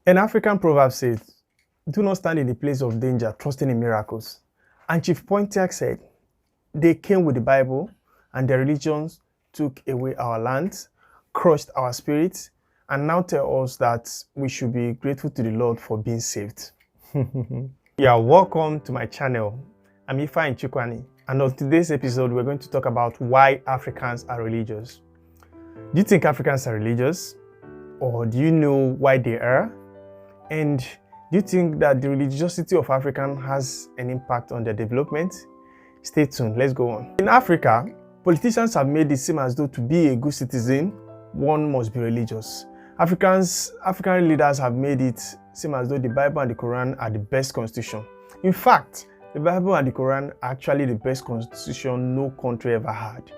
An African proverb says, "Do not stand in the place of danger, trusting in miracles." And Chief Pontiac said, "They came with the Bible, and their religions took away our lands, crushed our spirits, and now tell us that we should be grateful to the Lord for being saved." Yeah, welcome to my channel. I'm Ifeanyi Chukwani, and on today's episode, we're going to talk about why Africans are religious. Do you think Africans are religious? Or do you know why they are? And do you think that the religiosity of Africans has an impact on their development? Stay tuned, let's go on. In Africa, politicians have made it seem as though to be a good citizen, one must be religious. African leaders have made it seem as though the Bible and the Quran are the best constitution. In fact, the Bible and the Quran are actually the best constitution no country ever had.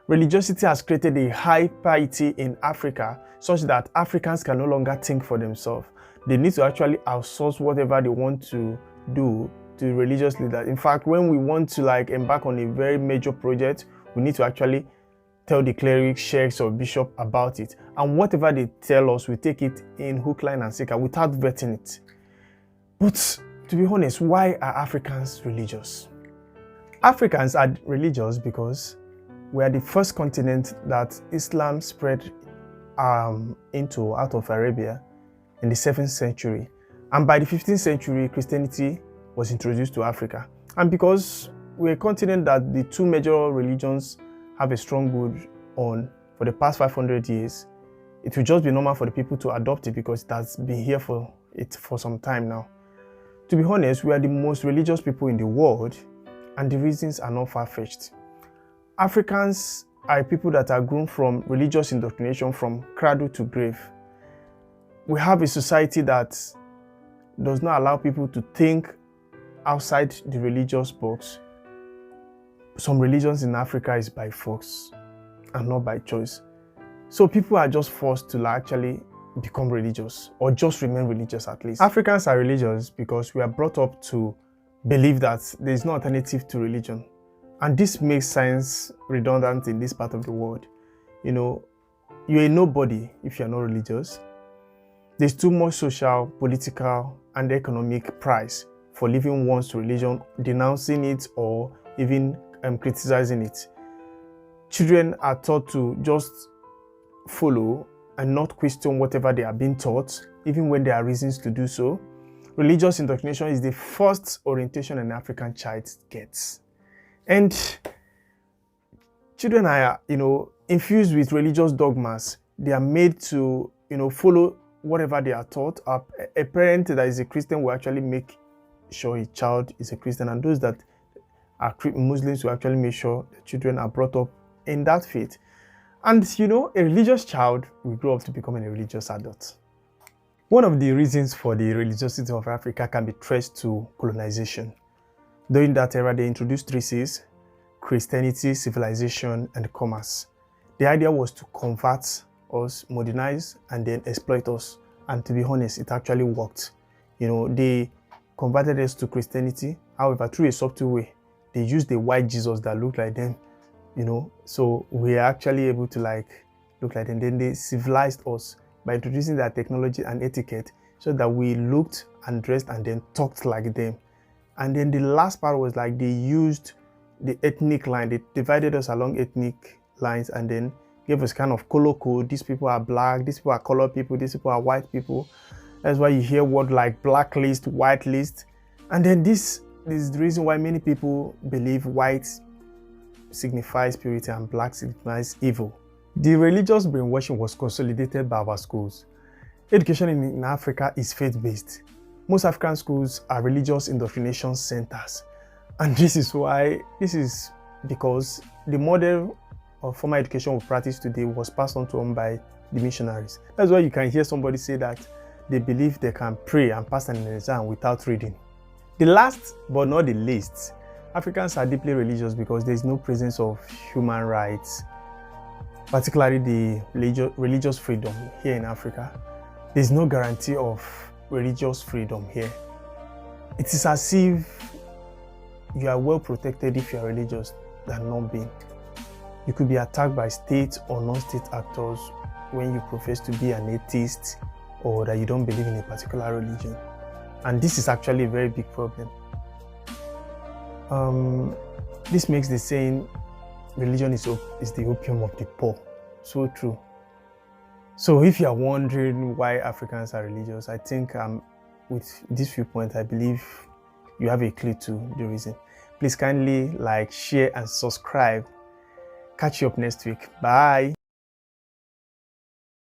Religiosity has created a high piety in Africa such that Africans can no longer think for themselves. They need to actually outsource whatever they want to do to religious leaders. In fact, when we want to embark on a very major project, we need to actually tell the cleric, sheikhs, or bishop about it. And whatever they tell us, we take it in hook, line, and sinker without vetting it. But to be honest, why are Africans religious? Africans are religious because we are the first continent that Islam spread into out of Arabia in the 7th century. And by the 15th century, Christianity was introduced to Africa. And because we're a continent that the two major religions have a strong hold on for the past 500 years, it will just be normal for the people to adopt it because it has been here for some time now. To be honest, we are the most religious people in the world, and the reasons are not far-fetched. Africans are people that are grown from religious indoctrination from cradle to grave. We have a society that does not allow people to think outside the religious box. Some religions in Africa is by force and not by choice. So people are just forced to actually become religious or just remain religious at least. Africans are religious because we are brought up to believe that there is no alternative to religion. And this makes science redundant in this part of the world. You know, you're a nobody if you're not religious. There's too much social, political, and economic price for leaving one's religion, denouncing it, or even criticizing it. Children are taught to just follow and not question whatever they are being taught, even when there are reasons to do so. Religious indoctrination is the first orientation an African child gets. And children are, infused with religious dogmas. They are made to, follow whatever they are taught. A parent that is a Christian will actually make sure his child is a Christian, and those that are Muslims will actually make sure the children are brought up in that faith. And a religious child will grow up to become a religious adult. One of the reasons for the religiosity of Africa can be traced to colonization. During that era, they introduced 3 C's: Christianity, civilization, and commerce. The idea was to convert us, modernize, and then exploit us. And to be honest, it actually worked. They converted us to Christianity, however, through a subtle way. They used a white Jesus that looked like them, so we are actually able to look like them. Then they civilized us by introducing their technology and etiquette so that we looked and dressed and then talked like them. And then the last part was they used the ethnic line. They divided us along ethnic lines and then gave us kind of color code. These people are black, these people are colored people, these people are white people. That's why you hear words like black list, white list. And then this is the reason why many people believe white signifies purity and black signifies evil. The religious brainwashing was consolidated by our schools. Education in Africa is faith-based. Most African schools are religious indoctrination centers. And this is because the model of formal education we practice today was passed on by the missionaries. That's why you can hear somebody say that they believe they can pray and pass an exam without reading. The last but not the least, Africans are deeply religious because there is no presence of human rights, particularly the religious freedom here in Africa. There is no guarantee of religious freedom here. It is as if you are well protected if you are religious than not being. You could be attacked by state or non-state actors when you profess to be an atheist or that you don't believe in a particular religion. And this is actually a very big problem. This makes the saying, religion is the opium of the poor, so true. So if you are wondering why Africans are religious, I think with this viewpoint, I believe you have a clue to the reason. Please kindly like, share, and subscribe. Catch you up next week. Bye.